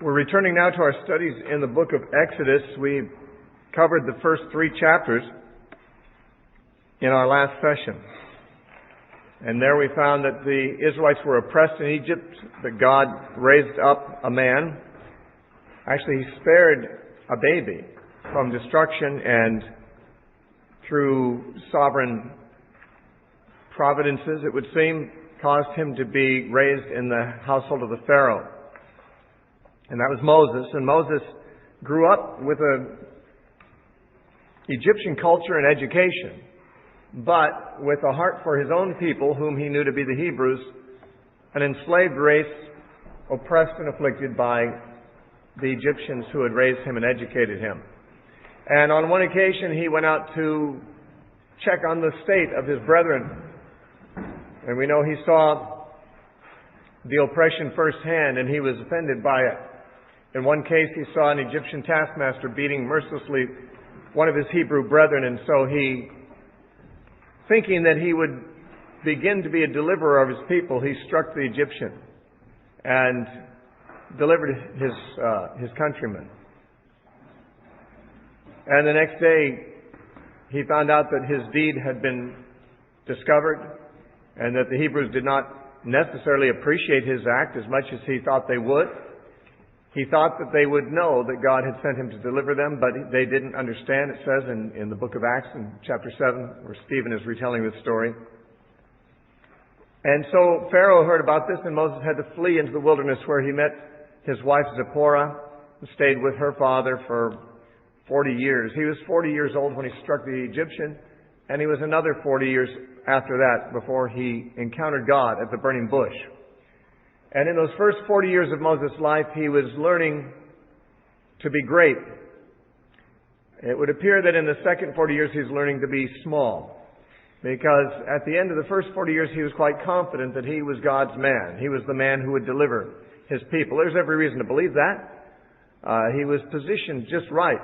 We're returning now to our studies in the book of Exodus. We covered the first 3 chapters in our last session. And there we found that the Israelites were oppressed in Egypt, that God raised up a man. Actually, He spared a baby from destruction, and through sovereign providences, it would seem, caused him to be raised in the household of the Pharaoh. And that was Moses. And Moses grew up with an Egyptian culture and education, but with a heart for his own people, whom he knew to be the Hebrews, an enslaved race oppressed and afflicted by the Egyptians who had raised him and educated him. And on one occasion he went out to check on the state of his brethren. And we know he saw the oppression firsthand, and he was offended by it. In one case, he saw an Egyptian taskmaster beating mercilessly one of his Hebrew brethren, and so he, thinking that he would begin to be a deliverer of his people, he struck the Egyptian and delivered his countrymen. And the next day, he found out that his deed had been discovered, and that the Hebrews did not necessarily appreciate his act as much as he thought they would. He thought that they would know that God had sent him to deliver them, but they didn't understand. It says in the book of Acts in chapter 7, where Stephen is retelling this story. And so Pharaoh heard about this, and Moses had to flee into the wilderness, where he met his wife Zipporah and stayed with her father for 40 years. He was 40 years old when he struck the Egyptian, and he was another 40 years after that before he encountered God at the burning bush. And in those first 40 years of Moses' life, he was learning to be great. It would appear that in the second 40 years, he's learning to be small. Because at the end of the first 40 years, he was quite confident that he was God's man. He was the man who would deliver his people. There's every reason to believe that. He was positioned just right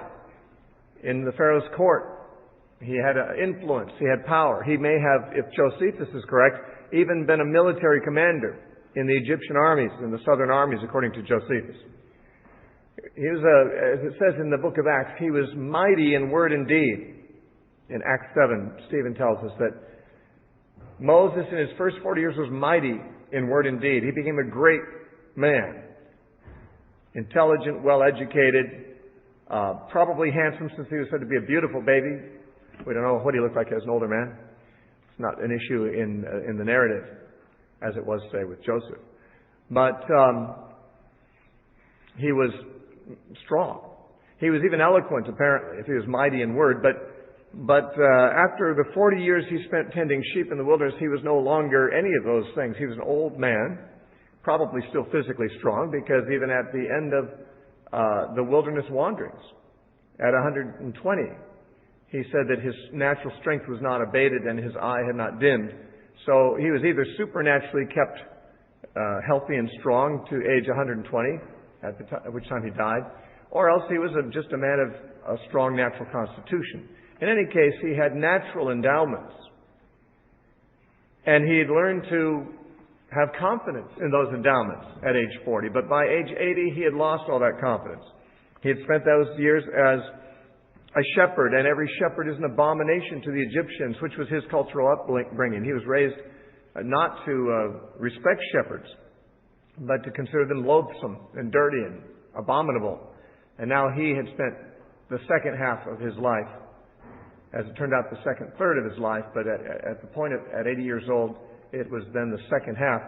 in the Pharaoh's court. He had influence. He had power. He may have, if Josephus is correct, even been a military commander in the Egyptian armies, in the southern armies, according to Josephus. He was, as it says in the book of Acts, he was mighty in word and deed. In Acts 7, Stephen tells us that Moses in his first 40 years was mighty in word and deed. He became a great man. Intelligent, well-educated, probably handsome, since he was said to be a beautiful baby. We don't know what he looked like as an older man. It's not an issue in the narrative, as it was, say, with Joseph. But he was strong. He was even eloquent, apparently, if he was mighty in word. But after the 40 years he spent tending sheep in the wilderness, he was no longer any of those things. He was an old man, probably still physically strong, because even at the end of the wilderness wanderings, at 120, he said that his natural strength was not abated and his eye had not dimmed. So he was either supernaturally kept healthy and strong to age 120, at which time he died, or else he was just a man of a strong natural constitution. In any case, he had natural endowments, and he had learned to have confidence in those endowments at age 40. But by age 80, he had lost all that confidence. He had spent those years as a shepherd, and every shepherd is an abomination to the Egyptians, which was his cultural upbringing. He was raised not to respect shepherds, but to consider them loathsome and dirty and abominable. And now he had spent the second half of his life, as it turned out the second third of his life, but at the point at 80 years old, it was then the second half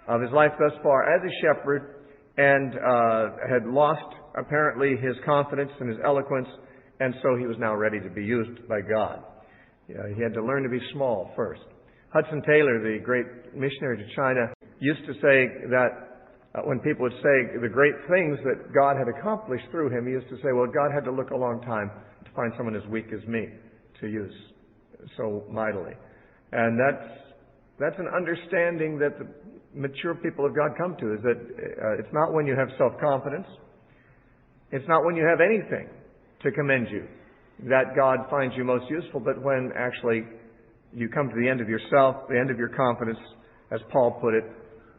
of his life thus far as a shepherd, and had lost apparently his confidence and his eloquence. And so he was now ready to be used by God. He had to learn to be small first. Hudson Taylor, the great missionary to China, used to say that when people would say the great things that God had accomplished through him, he used to say, well, God had to look a long time to find someone as weak as me to use so mightily. And that's an understanding that the mature people of God come to, is that it's not when you have self-confidence, it's not when you have anything to commend you that God finds you most useful, but when actually you come to the end of yourself, the end of your confidence, as Paul put it,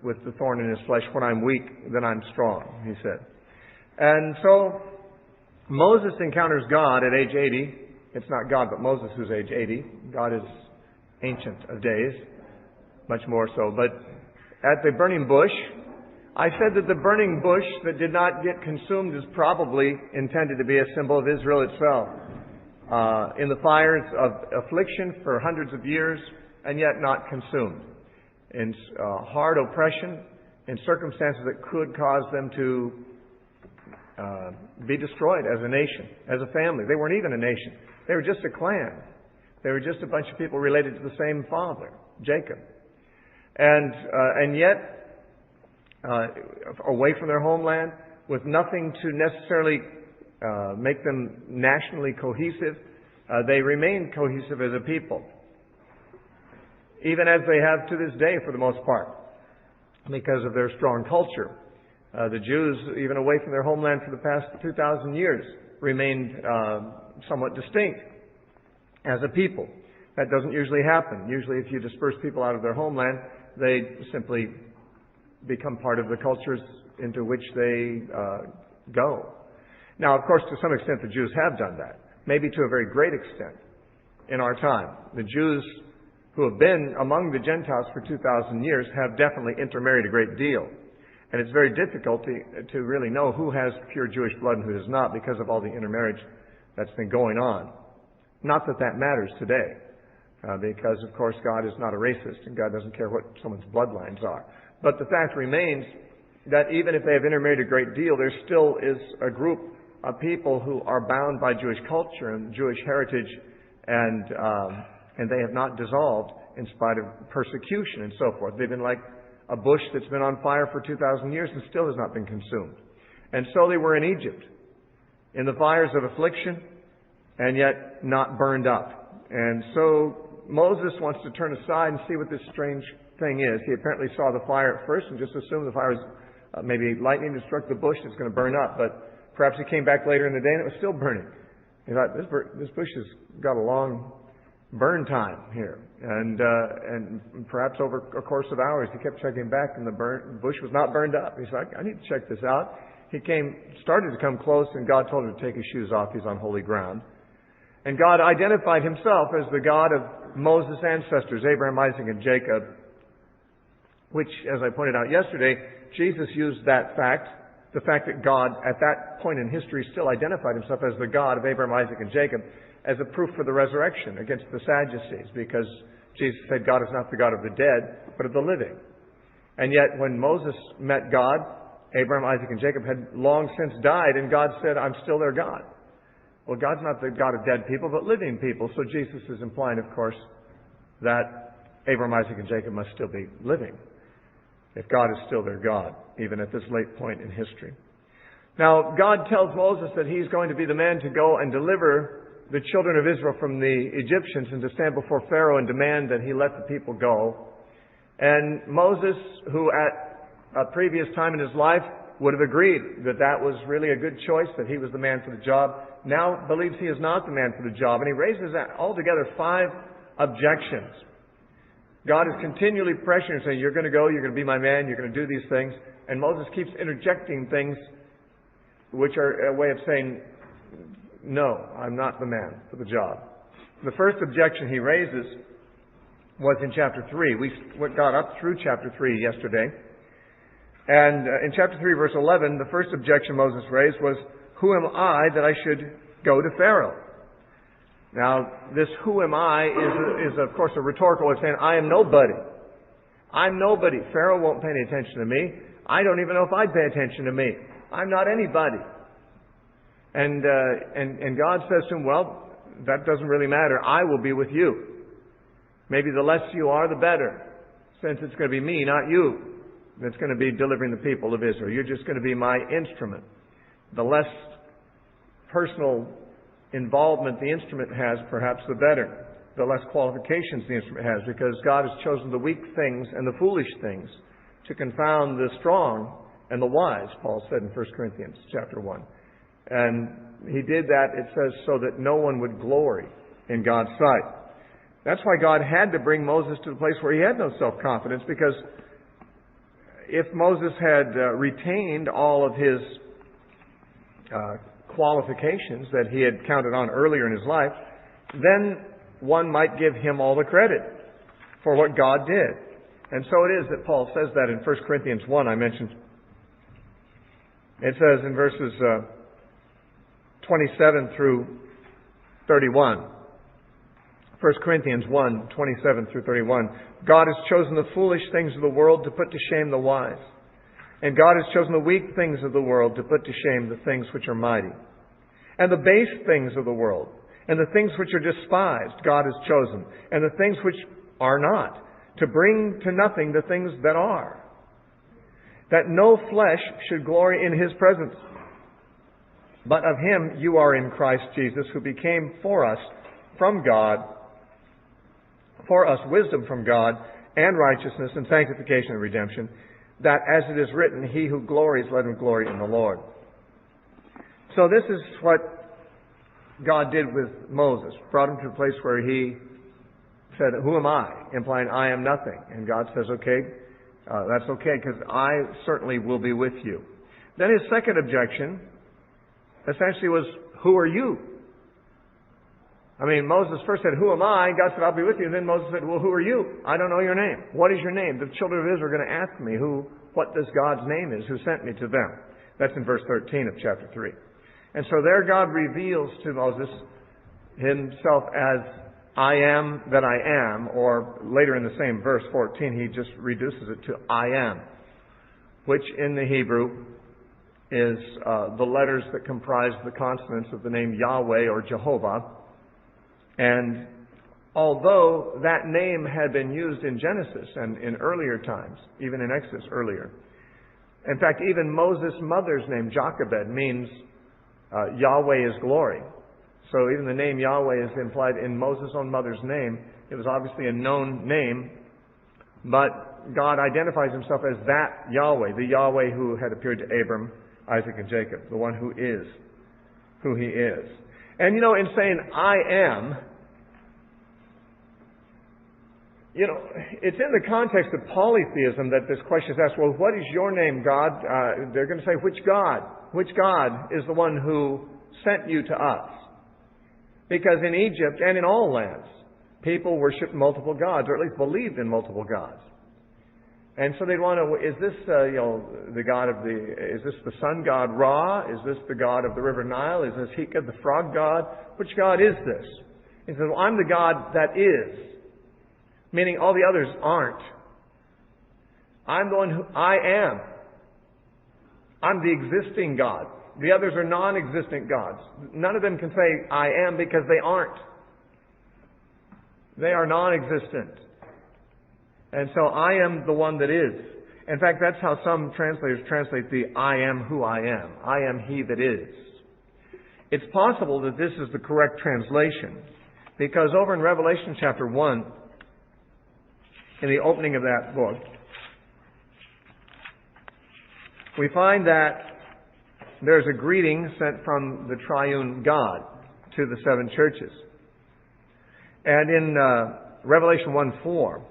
with the thorn in his flesh, when I'm weak, then I'm strong, he said. And so Moses encounters God at age 80. It's not God, but Moses who's age 80. God is ancient of days, much more so. But at the burning bush, I said that the burning bush that did not get consumed is probably intended to be a symbol of Israel itself. In the fires of affliction for hundreds of years, and yet not consumed. In hard oppression, in circumstances that could cause them to be destroyed as a nation, as a family. They weren't even a nation. They were just a clan. They were just a bunch of people related to the same father, Jacob. And yet, away from their homeland, with nothing to necessarily make them nationally cohesive, they remain cohesive as a people. Even as they have to this day for the most part, because of their strong culture. The Jews, even away from their homeland for the past 2,000 years, remained somewhat distinct as a people. That doesn't usually happen. Usually if you disperse people out of their homeland, they simply become part of the cultures into which they go. Now, of course, to some extent the Jews have done that. Maybe to a very great extent in our time. The Jews who have been among the Gentiles for 2,000 years have definitely intermarried a great deal. And it's very difficult to really know who has pure Jewish blood and who does not because of all the intermarriage that's been going on. Not that that matters today, because, of course, God is not a racist and God doesn't care what someone's bloodlines are. But the fact remains that even if they have intermarried a great deal, there still is a group of people who are bound by Jewish culture and Jewish heritage, and they have not dissolved in spite of persecution and so forth. They've been like a bush that's been on fire for 2,000 years and still has not been consumed. And so they were in Egypt, in the fires of affliction, and yet not burned up. And so Moses wants to turn aside and see what this strange thing is. He apparently saw the fire at first and just assumed the fire was maybe lightning that struck the bush, it's going to burn up. But perhaps he came back later in the day and it was still burning. He thought, this bush has got a long burn time here. And perhaps over a course of hours he kept checking back and the bush was not burned up. He's like, I need to check this out. He started to come close, and God told him to take his shoes off. He's on holy ground. And God identified himself as the God of Moses' ancestors, Abraham, Isaac, and Jacob, which, as I pointed out yesterday, Jesus used that fact, the fact that God, at that point in history, still identified himself as the God of Abraham, Isaac, and Jacob, as a proof for the resurrection against the Sadducees, because Jesus said God is not the God of the dead, but of the living. And yet, when Moses met God, Abraham, Isaac, and Jacob had long since died, and God said, I'm still their God. Well, God's not the God of dead people, but living people. So Jesus is implying, of course, that Abraham, Isaac, and Jacob must still be living, if God is still their God, even at this late point in history. Now, God tells Moses that he's going to be the man to go and deliver the children of Israel from the Egyptians and to stand before Pharaoh and demand that he let the people go. And Moses, who at a previous time in his life would have agreed that that was really a good choice, that he was the man for the job, now believes he is not the man for the job. And he raises altogether 5 objections. God is continually pressuring, saying, you're going to go, you're going to be my man, you're going to do these things. And Moses keeps interjecting things which are a way of saying, no, I'm not the man for the job. The first objection he raises was in chapter 3. We got up through chapter 3 yesterday. And in chapter 3, verse 11, the first objection Moses raised was, who am I that I should go to Pharaoh? Now, this who am I is of course, a rhetorical way of saying, I am nobody. I'm nobody. Pharaoh won't pay any attention to me. I don't even know if I'd pay attention to me. I'm not anybody. And God says to him, well, that doesn't really matter. I will be with you. Maybe the less you are, the better, since it's going to be me, not you, that's going to be delivering the people of Israel. You're just going to be my instrument. The less personal involvement the instrument has, perhaps the better. The less qualifications the instrument has, because God has chosen the weak things and the foolish things to confound the strong and the wise, Paul said in 1 Corinthians chapter 1. And he did that, it says, so that no one would glory in God's sight. That's why God had to bring Moses to the place where he had no self-confidence, because if Moses had retained all of his qualifications that he had counted on earlier in his life, then one might give him all the credit for what God did. And so it is that Paul says that in 1 Corinthians 1 I mentioned. It says in verses 27 through 31. 1 Corinthians 1, 27 through 31. God has chosen the foolish things of the world to put to shame the wise. And God has chosen the weak things of the world to put to shame the things which are mighty. And the base things of the world, and the things which are despised, God has chosen. And the things which are not, to bring to nothing the things that are, that no flesh should glory in His presence. But of Him you are in Christ Jesus, who became for us from God, for us wisdom from God, and righteousness, and sanctification and redemption, that as it is written, he who glories, let him glory in the Lord. So this is what God did with Moses. Brought him to a place where he said, who am I? Implying, I am nothing. And God says, okay, that's okay, because I certainly will be with you. Then his second objection essentially was, who are you? I mean, Moses first said, who am I? God said, I'll be with you. And then Moses said, well, who are you? I don't know your name. What is your name? The children of Israel are going to ask me what this God's name is who sent me to them. That's in verse 13 of chapter 3. And so there God reveals to Moses himself as I am that I am, or later in the same verse 14, he just reduces it to I am, which in the Hebrew is the letters that comprise the consonants of the name Yahweh or Jehovah. And although that name had been used in Genesis and in earlier times, even in Exodus earlier, in fact, even Moses' mother's name, Jochebed, means Yahweh is glory. So even the name Yahweh is implied in Moses' own mother's name. It was obviously a known name, but God identifies himself as that Yahweh, the Yahweh who had appeared to Abram, Isaac, and Jacob, the one who is who he is. And in saying I am, it's in the context of polytheism that this question is asked, well, what is your name, God? They're going to say, which God? Which God is the one who sent you to us? Because in Egypt and in all lands, people worshiped multiple gods, or at least believed in multiple gods. And so they'd want to, is this, is this the sun god Ra? Is this the god of the river Nile? Is this Heka, the frog god? Which God is this? He says, well, I'm the God that is. Meaning all the others aren't. I'm the one who I am. I'm the existing God. The others are non-existent gods. None of them can say I am because they aren't. They are non-existent. And so I am the one that is. In fact, that's how some translators translate the I am who I am. I am he that is. It's possible that this is the correct translation, because over in Revelation chapter 1, in the opening of that book, we find that there's a greeting sent from the triune God to the seven churches. And in Revelation 1:4,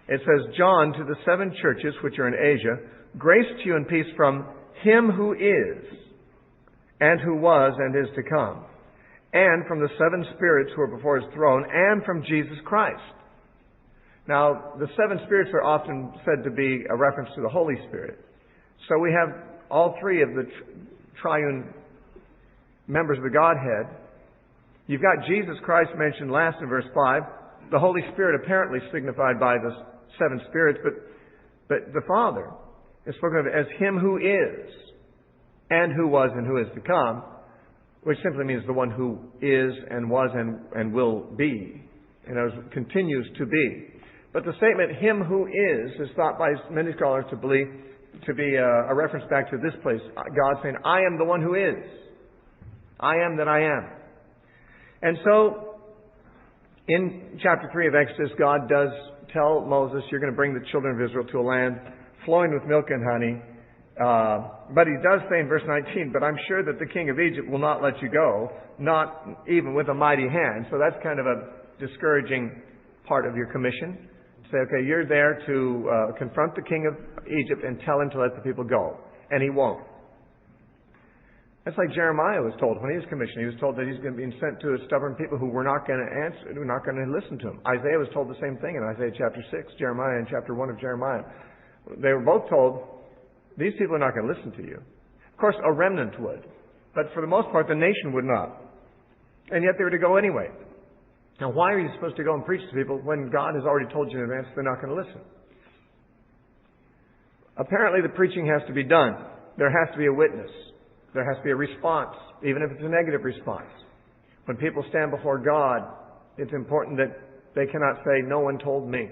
it says, John, to the seven churches which are in Asia, grace to you and peace from him who is, and who was, and is to come, and from the seven spirits who are before his throne, and from Jesus Christ. Now, the seven spirits are often said to be a reference to the Holy Spirit. So we have all three of the triune members of the Godhead. You've got Jesus Christ mentioned last in verse 5. The Holy Spirit apparently signified by the seven spirits, but the Father is spoken of as him who is, and who was, and who is to come, which simply means the one who is, and was, and will be, and continues to be. But the statement, him who is thought by many scholars to be a reference back to this place. God saying, I am the one who is. I am that I am. And so, in chapter 3 of Exodus, God does tell Moses, you're going to bring the children of Israel to a land flowing with milk and honey. But he does say in verse 19, but I'm sure that the king of Egypt will not let you go, not even with a mighty hand. So that's kind of a discouraging part of your commission. Say, okay, you're there to confront the king of Egypt and tell him to let the people go. And he won't. That's like Jeremiah was told when he was commissioned. He was told that he's going to be sent to a stubborn people who were not going to answer, who were not going to listen to him. Isaiah was told the same thing in Isaiah chapter 6, Jeremiah in chapter 1 of Jeremiah. They were both told, these people are not going to listen to you. Of course, a remnant would. But for the most part, the nation would not. And yet they were to go anyway. Now, why are you supposed to go and preach to people when God has already told you in advance they're not going to listen? Apparently, the preaching has to be done. There has to be a witness. There has to be a response, even if it's a negative response. When people stand before God, it's important that they cannot say, no one told me.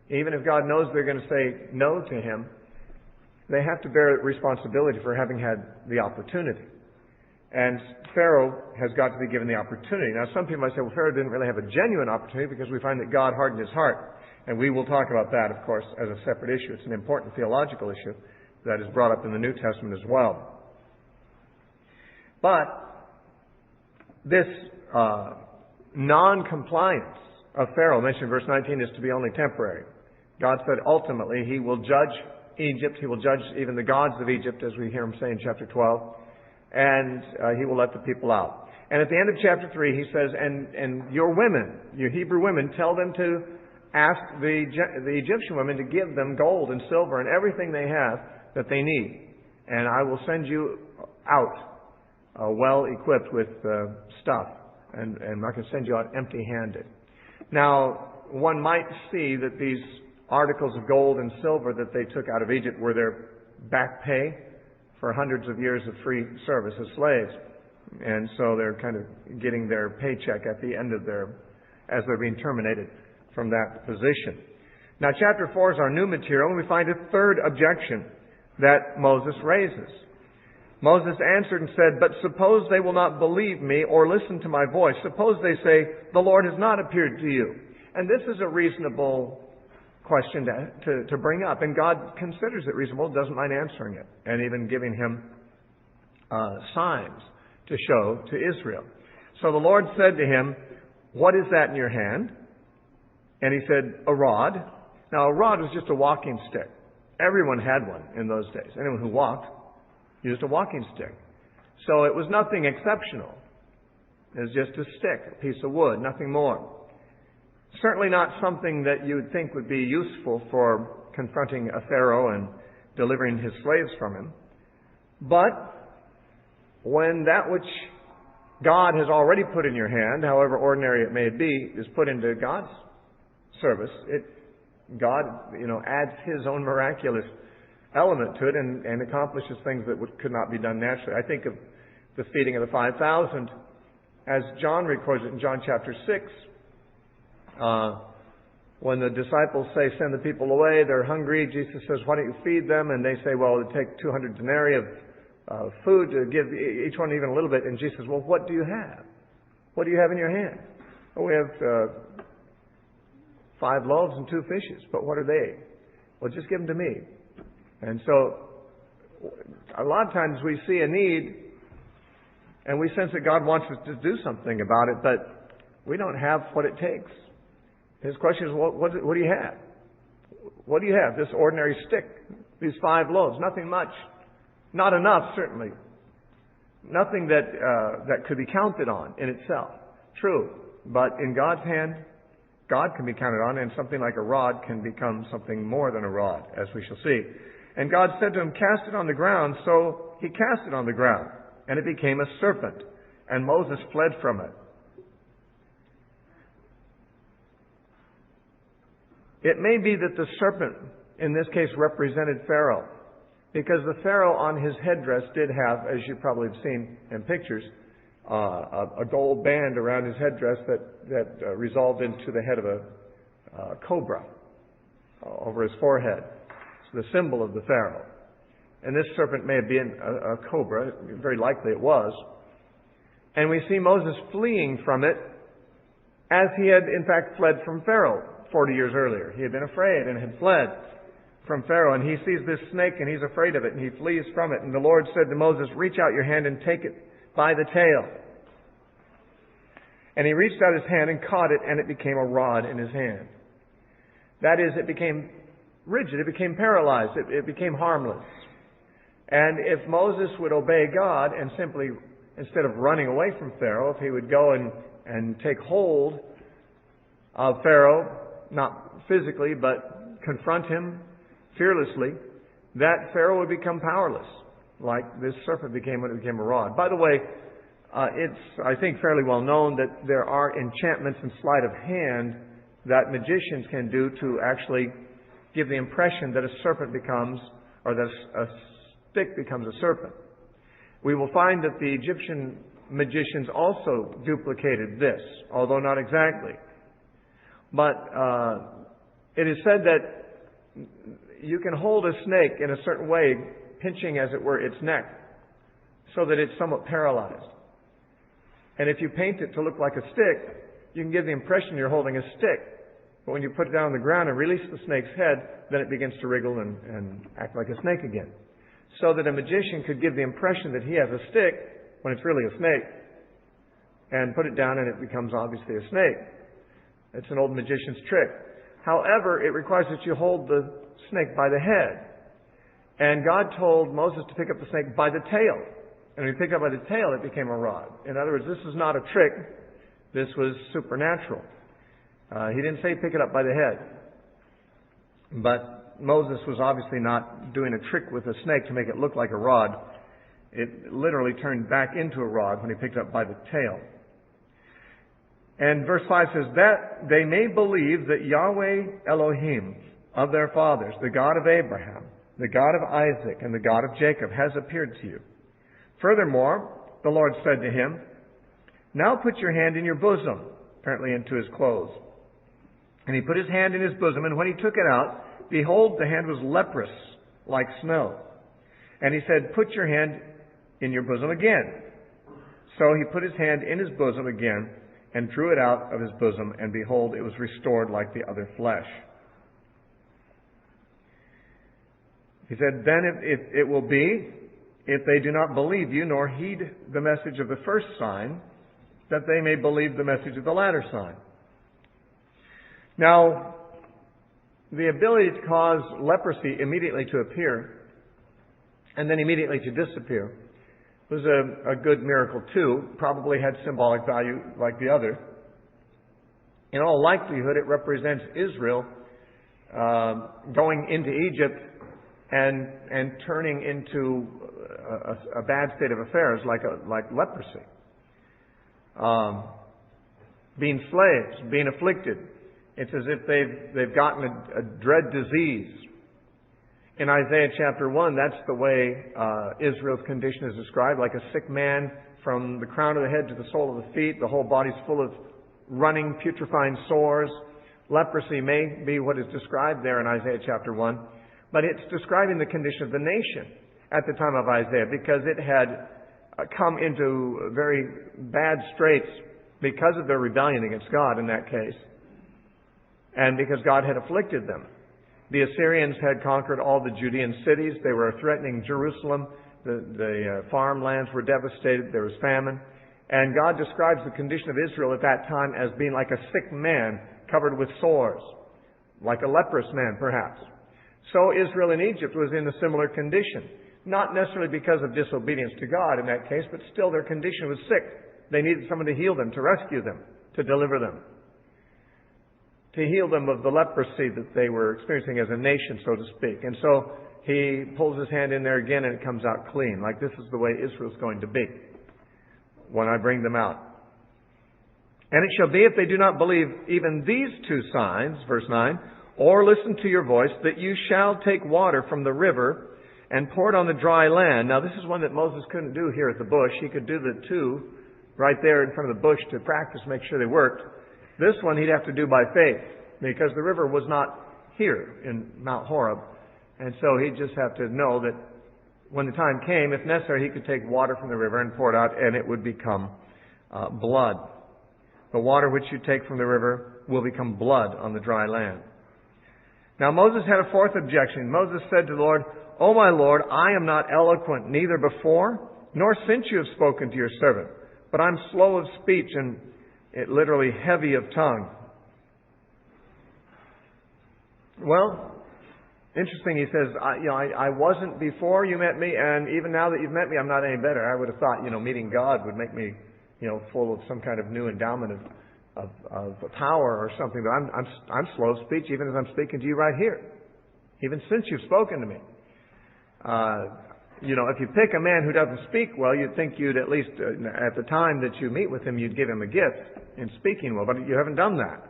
Even if God knows they're going to say no to Him, they have to bear responsibility for having had the opportunity. And Pharaoh has got to be given the opportunity. Now, some people might say, well, Pharaoh didn't really have a genuine opportunity because we find that God hardened his heart. And we will talk about that, of course, as a separate issue. It's an important theological issue that is brought up in the New Testament as well. But this non-compliance of Pharaoh, mentioned in verse 19, is to be only temporary. God said ultimately He will judge Egypt. He will judge even the gods of Egypt, as we hear Him say in chapter 12. And He will let the people out. And at the end of chapter 3, He says, and your women, your Hebrew women, tell them to ask the Egyptian women to give them gold and silver and everything they have that they need. And I will send you out well equipped with stuff. And I'm not going to send you out empty-handed. Now, one might see that these articles of gold and silver that they took out of Egypt were their back pay for hundreds of years of free service as slaves. And so they're kind of getting their paycheck at the end of as they're being terminated from that position. Now, chapter 4 is our new material, and we find a third objection that Moses raises. Moses answered and said, but suppose they will not believe me or listen to my voice. Suppose they say, the Lord has not appeared to you. And this is a reasonable question to bring up. And God considers it reasonable, doesn't mind answering it, and even giving him signs to show to Israel. So the Lord said to him, what is that in your hand? And he said, a rod. Now, a rod was just a walking stick. Everyone had one in those days. Anyone who walked used a walking stick. So it was nothing exceptional. It was just a stick, a piece of wood, nothing more. Certainly not something that you would think would be useful for confronting a Pharaoh and delivering his slaves from him. But when that which God has already put in your hand, however ordinary it may be, is put into God's service, God, adds His own miraculous element to it and accomplishes things that could not be done naturally. I think of the feeding of the 5,000, as John records it in John chapter 6. When the disciples say, send the people away, they're hungry, Jesus says, why don't you feed them? And they say, well, it would take 200 denarii of food to give each one even a little bit. And Jesus says, well, what do you have? What do you have in your hand? Well, we have 5 loaves and 2 fishes. But what are they? Well, just give them to me. And so, a lot of times we see a need, and we sense that God wants us to do something about it, but we don't have what it takes. His question is, what do you have? What do you have? This ordinary stick, these 5 loaves, nothing much. Not enough, certainly. Nothing that could be counted on in itself. True. But in God's hand, God can be counted on, and something like a rod can become something more than a rod, as we shall see. And God said to him, cast it on the ground. So he cast it on the ground, and it became a serpent. And Moses fled from it. It may be that the serpent, in this case, represented Pharaoh, because the Pharaoh on his headdress did have, as you probably have seen in pictures, a gold band around his headdress that resolved into the head of a cobra over his forehead. It's the symbol of the Pharaoh. And this serpent may have been a cobra. Very likely it was. And we see Moses fleeing from it as he had, in fact, fled from Pharaoh 40 years earlier. He had been afraid and had fled from Pharaoh. And he sees this snake and he's afraid of it and he flees from it. And the Lord said to Moses, reach out your hand and take it by the tail. And he reached out his hand and caught it, and it became a rod in his hand. That is, it became rigid. It became paralyzed. It became harmless. And if Moses would obey God and simply, instead of running away from Pharaoh, if he would go and take hold of Pharaoh, not physically, but confront him fearlessly, that Pharaoh would become powerless, like this serpent became when it became a rod. By the way, it's, I think, fairly well known that there are enchantments and sleight of hand that magicians can do to actually give the impression that a serpent becomes, or that a stick becomes a serpent. We will find that the Egyptian magicians also duplicated this, although not exactly. But it is said that you can hold a snake in a certain way, pinching, as it were, its neck, so that it's somewhat paralyzed. And if you paint it to look like a stick, you can give the impression you're holding a stick. But when you put it down on the ground and release the snake's head, then it begins to wriggle and act like a snake again. So that a magician could give the impression that he has a stick when it's really a snake, and put it down and it becomes obviously a snake. It's an old magician's trick. However, it requires that you hold the snake by the head. And God told Moses to pick up the snake by the tail. And when he picked it up by the tail, it became a rod. In other words, this is not a trick. This was supernatural. He didn't say pick it up by the head. But Moses was obviously not doing a trick with a snake to make it look like a rod. It literally turned back into a rod when he picked it up by the tail. And verse 5 says, that they may believe that Yahweh Elohim of their fathers, the God of Abraham, the God of Isaac, and the God of Jacob, has appeared to you. Furthermore, the Lord said to him, now put your hand in your bosom, apparently into his clothes. And he put his hand in his bosom, and when he took it out, behold, the hand was leprous, like snow. And he said, put your hand in your bosom again. So he put his hand in his bosom again, and drew it out of his bosom, and behold, it was restored like the other flesh. He said, then it will be, if they do not believe you, nor heed the message of the first sign, that they may believe the message of the latter sign. Now, the ability to cause leprosy immediately to appear, and then immediately to disappear, was a good miracle too. Probably had symbolic value like the other. In all likelihood, it represents Israel going into Egypt and turning into a bad state of affairs, like leprosy, being slaves, being afflicted. It's as if they've gotten a dread disease. In Isaiah chapter 1, that's the way Israel's condition is described, like a sick man from the crown of the head to the sole of the feet. The whole body's full of running, putrefying sores. Leprosy may be what is described there in Isaiah chapter 1, but it's describing the condition of the nation at the time of Isaiah, because it had come into very bad straits because of their rebellion against God in that case, and because God had afflicted them. The Assyrians had conquered all the Judean cities. They were threatening Jerusalem. The farmlands were devastated. There was famine. And God describes the condition of Israel at that time as being like a sick man covered with sores, like a leprous man, perhaps. So Israel in Egypt was in a similar condition. Not necessarily because of disobedience to God in that case, but still their condition was sick. They needed someone to heal them, to rescue them, to deliver them, to heal them of the leprosy that they were experiencing as a nation, so to speak. And so he pulls his hand in there again and it comes out clean. Like this is the way Israel's going to be when I bring them out. And it shall be, if they do not believe even these two signs, verse 9, or listen to your voice, that you shall take water from the river and pour it on the dry land. Now this is one that Moses couldn't do here at the bush. He could do the two right there in front of the bush to practice, make sure they worked. This one he'd have to do by faith, because the river was not here in Mount Horeb. And so he'd just have to know that when the time came, if necessary, he could take water from the river and pour it out, and it would become blood. The water which you take from the river will become blood on the dry land. Now Moses had a fourth objection. Moses said to the Lord, O my Lord, I am not eloquent, neither before nor since you have spoken to your servant, but I'm slow of speech and literally heavy of tongue. Well, Interesting, he says, I wasn't before you met me, and even now that you've met me, I'm not any better. I would have thought, meeting God would make me, full of some kind of new endowment of power or something. But I'm slow of speech, even as I'm speaking to you right here. Even since you've spoken to me. If you pick a man who doesn't speak well, you'd think you'd at least, at the time that you meet with him, you'd give him a gift in speaking well. But you haven't done that.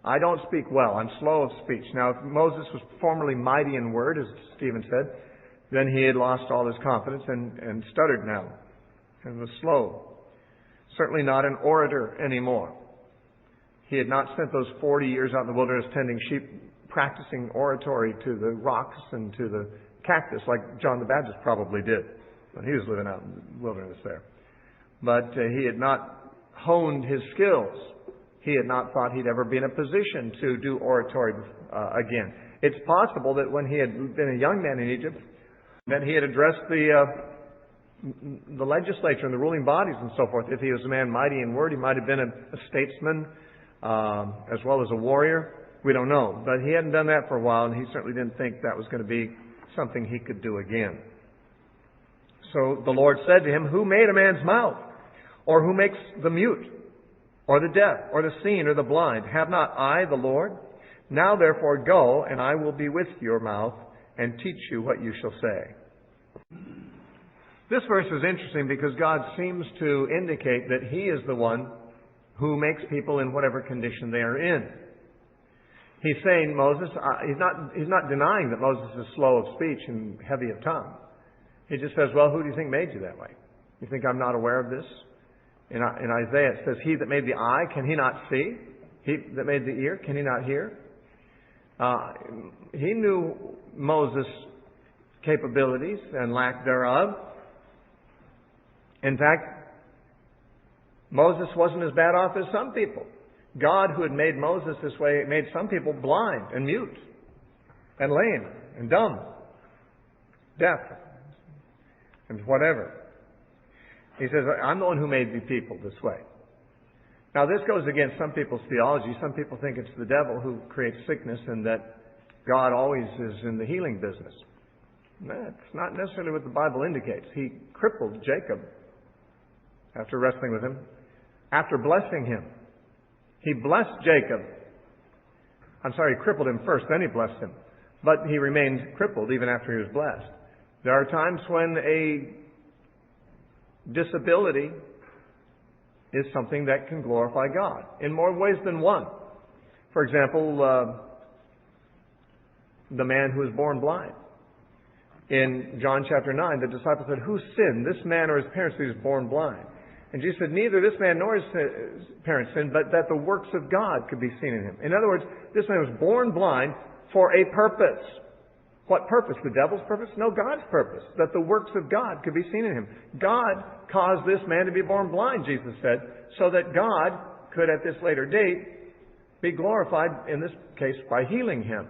I don't speak well. I'm slow of speech. Now, if Moses was formerly mighty in word, as Stephen said, then he had lost all his confidence and stuttered now and was slow. Certainly not an orator anymore. He had not spent those 40 years out in the wilderness tending sheep, practicing oratory to the rocks and to the cactus like John the Baptist probably did when he was living out in the wilderness there. But he had not honed his skills. He had not thought he'd ever be in a position to do oratory again. It's possible that when he had been a young man in Egypt, that he had addressed the legislature and the ruling bodies and so forth. If he was a man mighty in word, he might have been a statesman as well as a warrior. We don't know. But he hadn't done that for a while, and he certainly didn't think that was going to be something he could do again. So the Lord said to him, "Who made a man's mouth? Or who makes the mute? Or the deaf? Or the seen? Or the blind? Have not I the Lord? Now therefore go, and I will be with your mouth, and teach you what you shall say." This verse is interesting because God seems to indicate that He is the one who makes people in whatever condition they are in. He's saying Moses, he's not denying that Moses is slow of speech and heavy of tongue. He just says, well, who do you think made you that way? You think I'm not aware of this? In Isaiah it says, he that made the eye, can he not see? He that made the ear, can he not hear? He knew Moses' capabilities and lack thereof. In fact, Moses wasn't as bad off as some people. God, who had made Moses this way, made some people blind and mute and lame and dumb, deaf and whatever. He says, I'm the one who made the people this way. Now, this goes against some people's theology. Some people think it's the devil who creates sickness and that God always is in the healing business. That's not necessarily what the Bible indicates. He crippled Jacob after wrestling with him, after blessing him. He blessed Jacob. He crippled him first, then he blessed him. But he remained crippled even after he was blessed. There are times when a disability is something that can glorify God in more ways than one. For example, the man who was born blind. In John chapter 9, the disciples said, who sinned, this man or his parents, who was born blind? And Jesus said, neither this man nor his parents sinned, but that the works of God could be seen in him. In other words, this man was born blind for a purpose. What purpose? The devil's purpose? No, God's purpose. That the works of God could be seen in him. God caused this man to be born blind, Jesus said, so that God could at this later date be glorified, in this case, by healing him.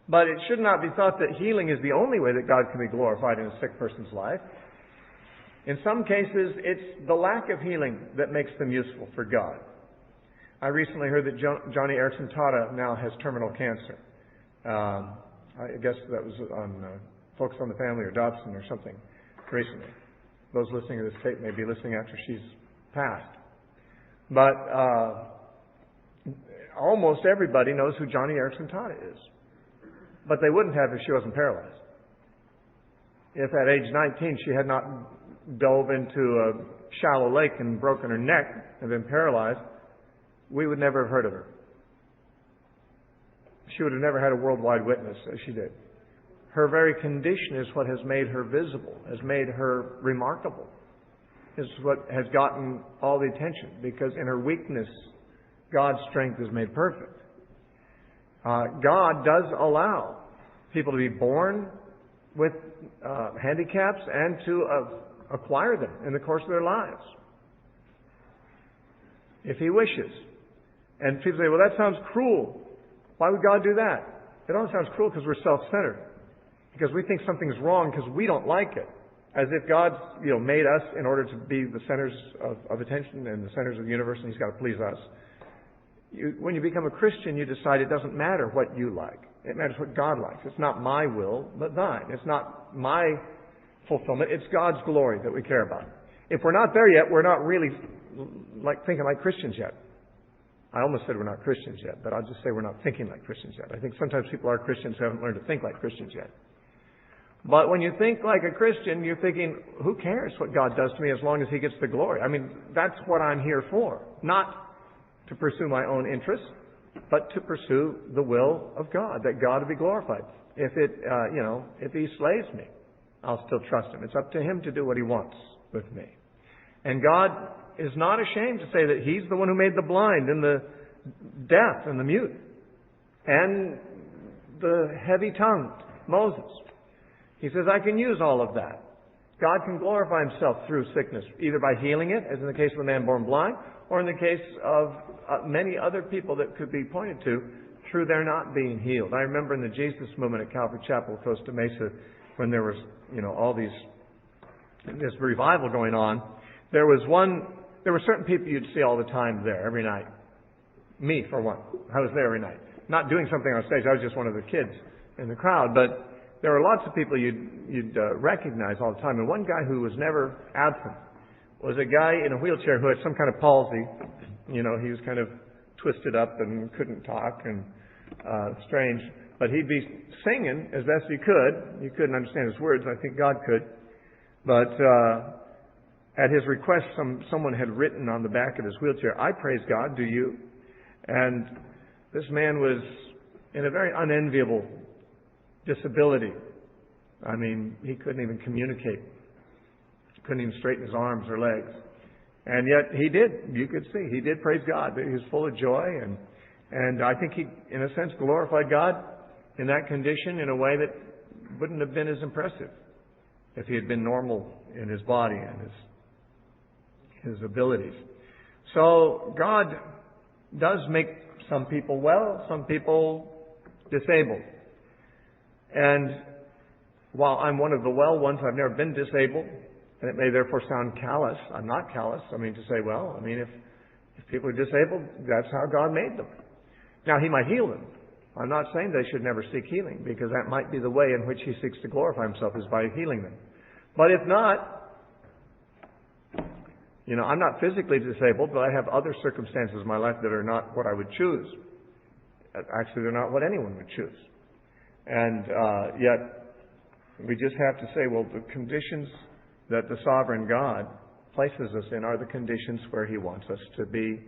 But it should not be thought that healing is the only way that God can be glorified in a sick person's life. In some cases, it's the lack of healing that makes them useful for God. I recently heard that Johnny Erickson Tata now has terminal cancer. I guess that was on Focus on the Family or Dobson or something recently. Those listening to this tape may be listening after she's passed. But almost everybody knows who Johnny Erickson Tata is. But they wouldn't have if she wasn't paralyzed. If at age 19 she had not dove into a shallow lake and broken her neck and been paralyzed, we would never have heard of her. She would have never had a worldwide witness as she did. Her very condition is what has made her visible, has made her remarkable, is what has gotten all the attention, because in her weakness, God's strength is made perfect. God does allow people to be born with handicaps and to acquire them in the course of their lives, if He wishes. And people say, well, that sounds cruel. Why would God do that? It only sounds cruel because we're self-centered. Because we think something's wrong because we don't like it. As if God's made us in order to be the centers of attention and the centers of the universe, and He's got to please us. When you become a Christian, you decide it doesn't matter what you like. It matters what God likes. It's not my will, but thine. It's not my fulfillment. It's God's glory that we care about. If we're not there yet, we're not really thinking like Christians yet. I almost said we're not Christians yet, but I'll just say we're not thinking like Christians yet. I think sometimes people are Christians who haven't learned to think like Christians yet. But when you think like a Christian, you're thinking, who cares what God does to me as long as He gets the glory? I mean, that's what I'm here for. Not to pursue my own interests, but to pursue the will of God, that God will be glorified. If He slays me, I'll still trust Him. It's up to Him to do what He wants with me. And God is not ashamed to say that He's the one who made the blind and the deaf and the mute and the heavy-tongued, Moses. He says, I can use all of that. God can glorify Himself through sickness, either by healing it, as in the case of the man born blind, or in the case of many other people that could be pointed to through their not being healed. I remember in the Jesus movement at Calvary Chapel, Costa Mesa, when there was, this revival going on, there were certain people you'd see all the time there every night. Me, for one. I was there every night. Not doing something on stage. I was just one of the kids in the crowd, but there were lots of people you'd recognize all the time. And one guy who was never absent was a guy in a wheelchair who had some kind of palsy. He was kind of twisted up and couldn't talk and strange. But he'd be singing as best he could. You couldn't understand his words. I think God could. But at his request, someone had written on the back of his wheelchair, I praise God, do you? And this man was in a very unenviable disability. I mean, he couldn't even communicate. Couldn't even straighten his arms or legs. And yet he did. You could see. He did praise God. He was full of joy. And I think he, in a sense, glorified God in that condition in a way that wouldn't have been as impressive if he had been normal in his body and his abilities. So God does make some people well, some people disabled. And while I'm one of the well ones, I've never been disabled, and it may therefore sound callous. I'm not callous. If people are disabled, that's how God made them. Now, He might heal them. I'm not saying they should never seek healing, because that might be the way in which He seeks to glorify Himself, is by healing them. But if not, I'm not physically disabled, but I have other circumstances in my life that are not what I would choose. Actually, they're not what anyone would choose. And yet, we just have to say, well, the conditions that the sovereign God places us in are the conditions where He wants us to be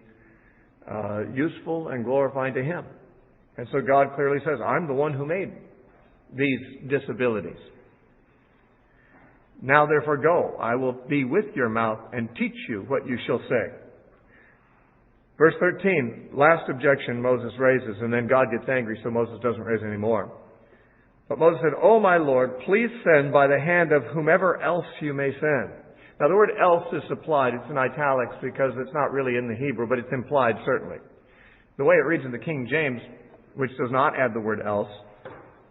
useful and glorifying to Him. And so God clearly says, I'm the one who made these disabilities. Now therefore go, I will be with your mouth and teach you what you shall say. Verse 13, last objection Moses raises, and then God gets angry, so Moses doesn't raise any more. But Moses said, O my Lord, please send by the hand of whomever else you may send. Now the word else is supplied. It's in italics because it's not really in the Hebrew, but it's implied certainly. The way it reads in the King James, which does not add the word else,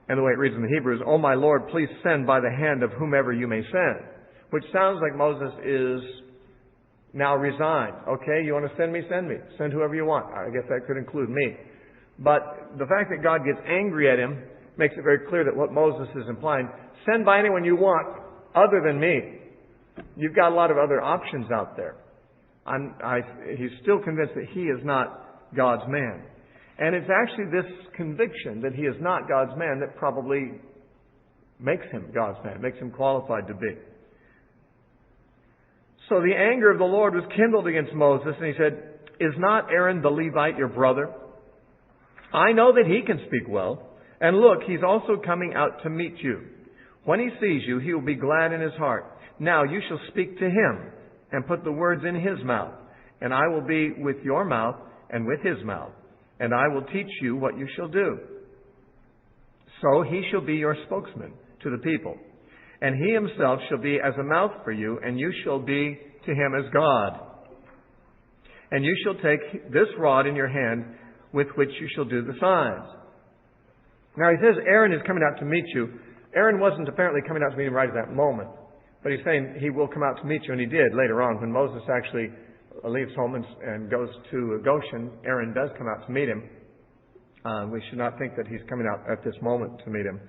and the way it reads in the Hebrew is, O my Lord, please send by the hand of whomever you may send. Which sounds like Moses is now resigned. Okay, you want to send me? Send me. Send whoever you want. I guess that could include me. But the fact that God gets angry at him makes it very clear that what Moses is implying, send by anyone you want other than me. You've got a lot of other options out there. He's still convinced that he is not God's man. And it's actually this conviction that he is not God's man that probably makes him God's man, makes him qualified to be. So the anger of the Lord was kindled against Moses, and he said, Is not Aaron the Levite your brother? I know that he can speak well. And look, he's also coming out to meet you. When he sees you, he will be glad in his heart. Now you shall speak to him and put the words in his mouth. And I will be with your mouth and with his mouth. And I will teach you what you shall do. So he shall be your spokesman to the people. And he himself shall be as a mouth for you, and you shall be to him as God. And you shall take this rod in your hand with which you shall do the signs. Now he says Aaron is coming out to meet you. Aaron wasn't apparently coming out to meet him right at that moment. But he's saying he will come out to meet you, and he did later on. When Moses actually leaves home and goes to Goshen, Aaron does come out to meet him. We should not think that he's coming out at this moment to meet him.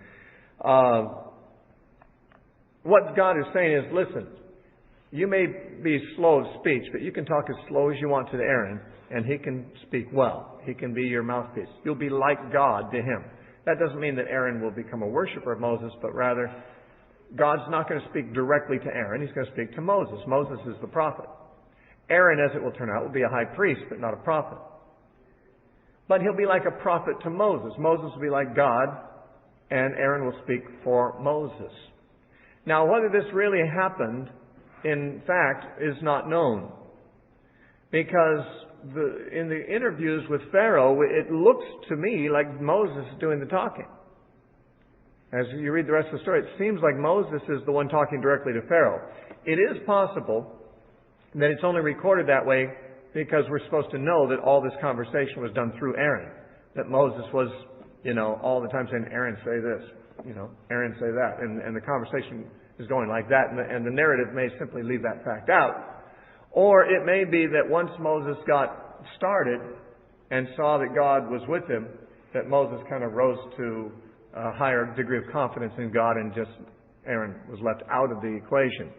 What God is saying is, listen, you may be slow of speech, but you can talk as slow as you want to Aaron, and he can speak well. He can be your mouthpiece. You'll be like God to him. That doesn't mean that Aaron will become a worshiper of Moses, but rather, God's not going to speak directly to Aaron. He's going to speak to Moses. Moses is the prophet. Aaron, as it will turn out, will be a high priest, but not a prophet. But he'll be like a prophet to Moses. Moses will be like God, and Aaron will speak for Moses. Now, whether this really happened, in fact, is not known. Because in the interviews with Pharaoh, it looks to me like Moses is doing the talking. As you read the rest of the story, it seems like Moses is the one talking directly to Pharaoh. It is possible that it's only recorded that way because we're supposed to know that all this conversation was done through Aaron. That Moses was, all the time saying, Aaron, say this, Aaron, say that. And the conversation is going like that, and the narrative may simply leave that fact out. Or it may be that once Moses got started and saw that God was with him, that Moses kind of rose to a higher degree of confidence in God, and just Aaron was left out of the equation.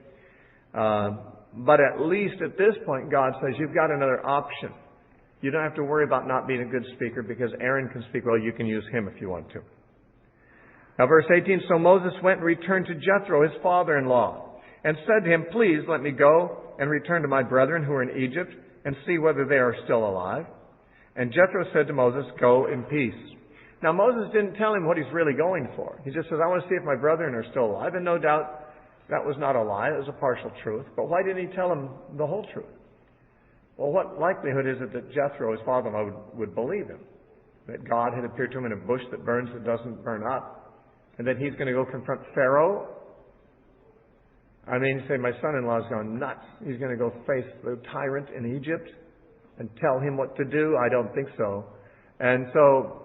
But at least at this point, God says, you've got another option. You don't have to worry about not being a good speaker, because Aaron can speak well. You can use him if you want to. Now, verse 18, so Moses went and returned to Jethro, his father-in-law, and said to him, please let me go and return to my brethren who are in Egypt, and see whether they are still alive. And Jethro said to Moses, go in peace. Now, Moses didn't tell him what he's really going for. He just says, I want to see if my brethren are still alive. And no doubt that was not a lie. It was a partial truth. But why didn't he tell him the whole truth? Well, what likelihood is it that Jethro, his father-in-law, would believe him? That God had appeared to him in a bush that burns, that doesn't burn up? And that he's going to go confront Pharaoh? I mean, say, my son-in-law's gone nuts. He's going to go face the tyrant in Egypt and tell him what to do? I don't think so. And so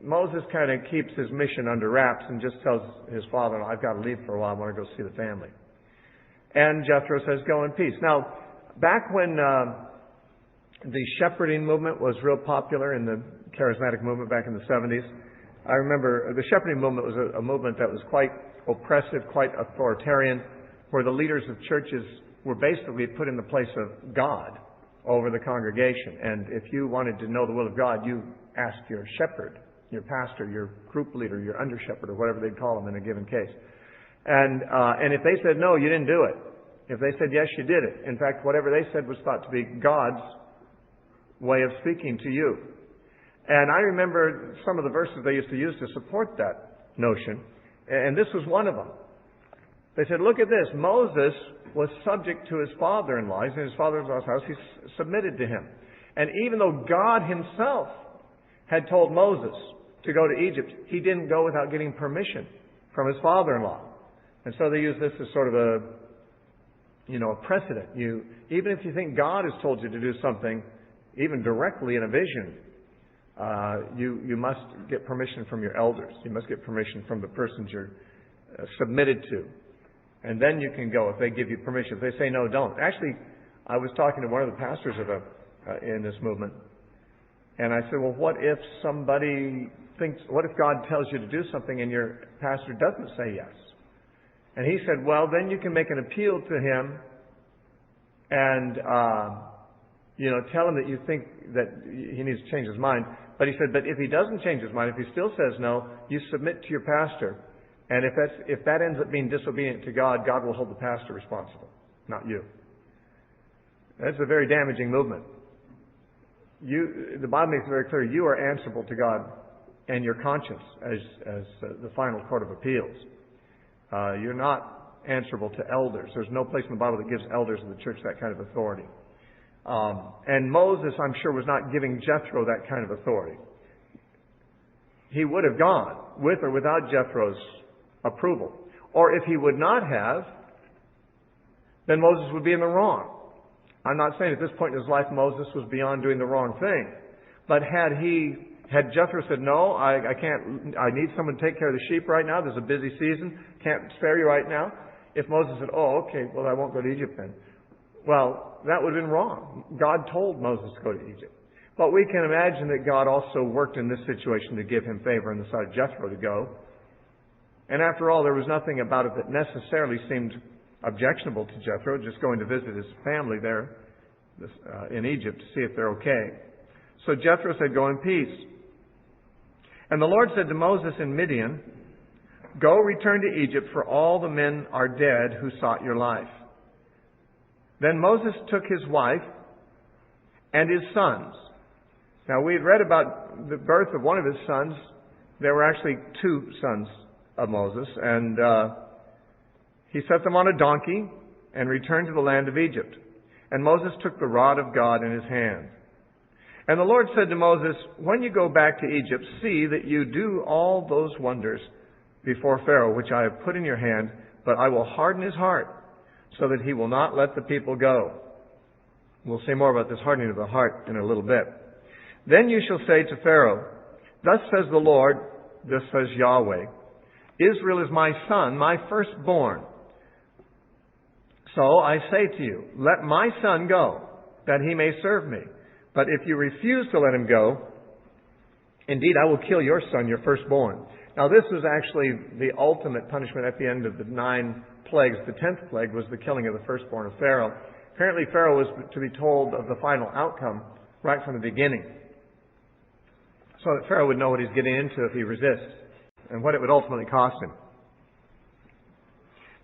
Moses kind of keeps his mission under wraps and just tells his father-in-law, I've got to leave for a while. I want to go see the family. And Jethro says, go in peace. Now, back when the shepherding movement was real popular in the charismatic movement back in the 70s, I remember the shepherding movement was a movement that was quite oppressive, quite authoritarian, where the leaders of churches were basically put in the place of God over the congregation. And if you wanted to know the will of God, you asked your shepherd, your pastor, your group leader, your under shepherd, or whatever they'd call them in a given case. And if they said no, you didn't do it. If they said yes, you did it. In fact, whatever they said was thought to be God's way of speaking to you. And I remember some of the verses they used to use to support that notion, and this was one of them. They said, look at this. Moses was subject to his father-in-law. He's in his father-in-law's house. He submitted to him. And even though God himself had told Moses to go to Egypt, he didn't go without getting permission from his father-in-law. And so they use this as sort of a precedent. Even if you think God has told you to do something, even directly in a vision, you must get permission from your elders. You must get permission from the persons you're submitted to. And then you can go if they give you permission. If they say no, don't. Actually, I was talking to one of the pastors in this movement, and I said, well, what if God tells you to do something and your pastor doesn't say yes? And he said, well, then you can make an appeal to him and, tell him that you think that he needs to change his mind. But he said, but if he doesn't change his mind, if he still says no, you submit to your pastor. And if that ends up being disobedient to God, God will hold the pastor responsible, not you. That's a very damaging movement. The Bible makes it very clear, you are answerable to God and your conscience as the final court of appeals. You're not answerable to elders. There's no place in the Bible that gives elders of the church that kind of authority. And Moses, I'm sure, was not giving Jethro that kind of authority. He would have gone with or without Jethro's approval. Or if he would not have, then Moses would be in the wrong. I'm not saying at this point in his life Moses was beyond doing the wrong thing. But had Jethro said, no, I can't, I need someone to take care of the sheep right now, there's a busy season, can't spare you right now. If Moses said, oh, okay, well, I won't go to Egypt then. Well, that would have been wrong. God told Moses to go to Egypt. But we can imagine that God also worked in this situation to give him favor in the sight of Jethro to go. And after all, there was nothing about it that necessarily seemed objectionable to Jethro, just going to visit his family there in Egypt to see if they're okay. So Jethro said, "Go in peace." And the Lord said to Moses in Midian, "Go, return to Egypt, for all the men are dead who sought your life." Then Moses took his wife and his sons. Now, we had read about the birth of one of his sons. There were actually two sons of Moses, and he set them on a donkey and returned to the land of Egypt. And Moses took the rod of God in his hand. And the Lord said to Moses, "When you go back to Egypt, see that you do all those wonders before Pharaoh, which I have put in your hand, but I will harden his heart, so that he will not let the people go." We'll say more about this hardening of the heart in a little bit. "Then you shall say to Pharaoh, 'Thus says the Lord,' this says Yahweh, 'Israel is my son, my firstborn. So I say to you, let my son go, that he may serve me. But if you refuse to let him go, indeed I will kill your son, your firstborn.'" Now this was actually the ultimate punishment at the end of the 9 plagues. The 10th plague was the killing of the firstborn of Pharaoh. Apparently Pharaoh was to be told of the final outcome right from the beginning, so that Pharaoh would know what he's getting into if he resists, and what it would ultimately cost him.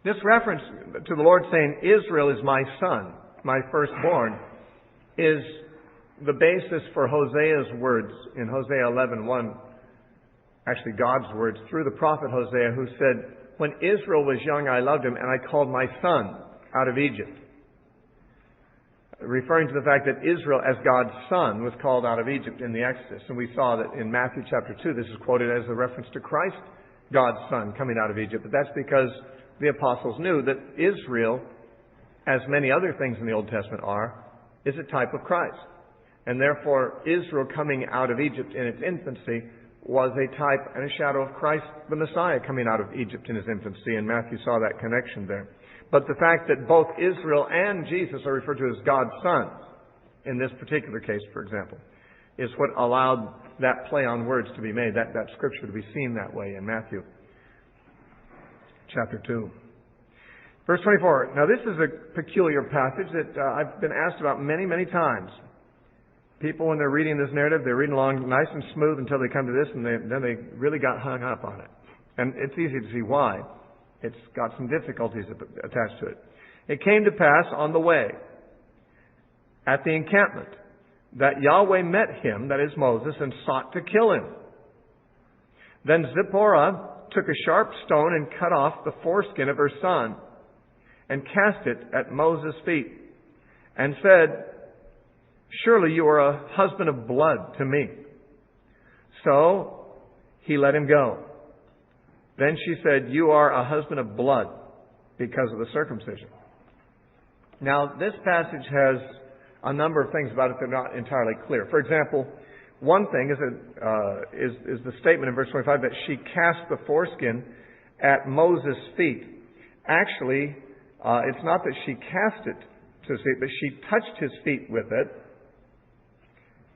This reference to the Lord saying, "Israel is my son, my firstborn," is the basis for Hosea's words in Hosea 11:1. Actually, God's words through the prophet Hosea, who said, "When Israel was young, I loved him, and I called my son out of Egypt." Referring to the fact that Israel, as God's son, was called out of Egypt in the Exodus. And we saw that in Matthew chapter 2, this is quoted as a reference to Christ, God's son, coming out of Egypt. But that's because the apostles knew that Israel, as many other things in the Old Testament are, is a type of Christ. And therefore, Israel coming out of Egypt in its infancy was a type and a shadow of Christ, the Messiah, coming out of Egypt in his infancy. And Matthew saw that connection there. But the fact that both Israel and Jesus are referred to as God's sons, in this particular case, for example, is what allowed that play on words to be made, that scripture to be seen that way in Matthew chapter 2. Verse 24. Now this is a peculiar passage that I've been asked about many, many times. People, when they're reading this narrative, they're reading along nice and smooth until they come to this, and then they really got hung up on it. And it's easy to see why. It's got some difficulties attached to it. "It came to pass on the way, at the encampment, that Yahweh met him," that is Moses, "and sought to kill him. Then Zipporah took a sharp stone and cut off the foreskin of her son, and cast it at Moses' feet, and said, 'Surely you are a husband of blood to me.' So he let him go. Then she said, 'You are a husband of blood because of the circumcision.'" Now, this passage has a number of things about it that are not entirely clear. For example, one thing is the statement in verse 25 that she cast the foreskin at Moses' feet. Actually, it's not that she cast it to his feet, but she touched his feet with it.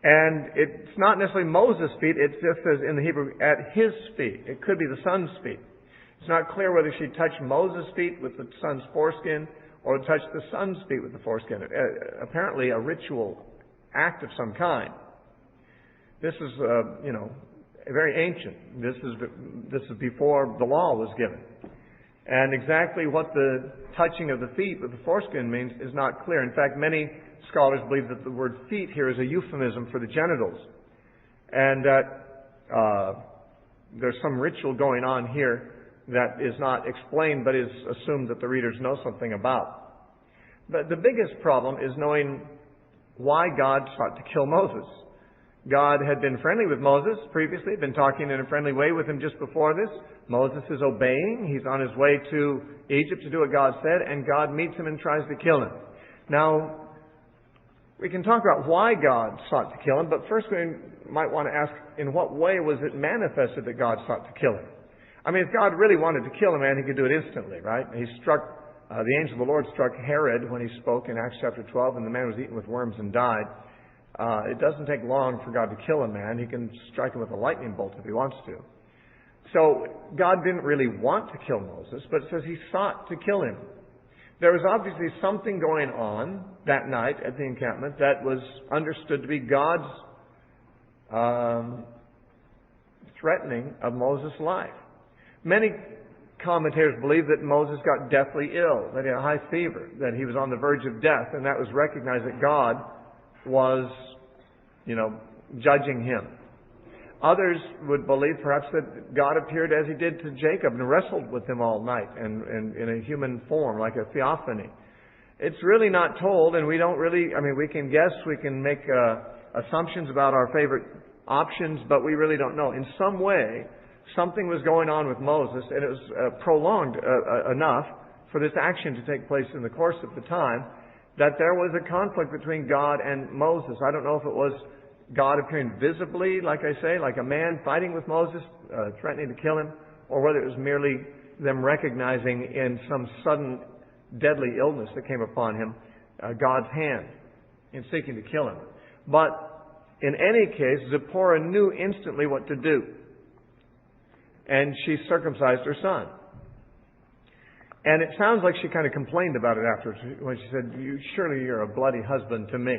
And it's not necessarily Moses' feet, it just says in the Hebrew, at his feet. It could be the son's feet. It's not clear whether she touched Moses' feet with the son's foreskin or touched the son's feet with the foreskin. Apparently a ritual act of some kind. This is, very ancient. This is before the law was given. And exactly what the touching of the feet with the foreskin means is not clear. In fact, many scholars believe that the word feet here is a euphemism for the genitals, and that there's some ritual going on here that is not explained but is assumed that the readers know something about. But the biggest problem is knowing why God sought to kill Moses. God had been friendly with Moses previously, been talking in a friendly way with him just before this. Moses is obeying. He's on his way to Egypt to do what God said, and God meets him and tries to kill him. Now, we can talk about why God sought to kill him, but first we might want to ask, in what way was it manifested that God sought to kill him? I mean, if God really wanted to kill a man, he could do it instantly, right? The angel of the Lord struck Herod when he spoke in Acts chapter 12, and the man was eaten with worms and died. It doesn't take long for God to kill a man. He can strike him with a lightning bolt if he wants to. So God didn't really want to kill Moses, but it says he sought to kill him. There was obviously something going on that night at the encampment that was understood to be God's threatening of Moses' life. Many commentators believe that Moses got deathly ill, that he had a high fever, that he was on the verge of death, and that was recognized that God was, judging him. Others would believe perhaps that God appeared as he did to Jacob and wrestled with him all night and in a human form, like a theophany. It's really not told, and we don't really, we can guess, we can make assumptions about our favorite options, but we really don't know. In some way, something was going on with Moses, and it was prolonged enough for this action to take place in the course of the time that there was a conflict between God and Moses. I don't know if it was God appearing visibly, like I say, like a man fighting with Moses, threatening to kill him, or whether it was merely them recognizing in some sudden deadly illness that came upon him, God's hand in seeking to kill him. But in any case, Zipporah knew instantly what to do. And she circumcised her son. And it sounds like she kind of complained about it afterwards when she said, surely you're a bloody husband to me.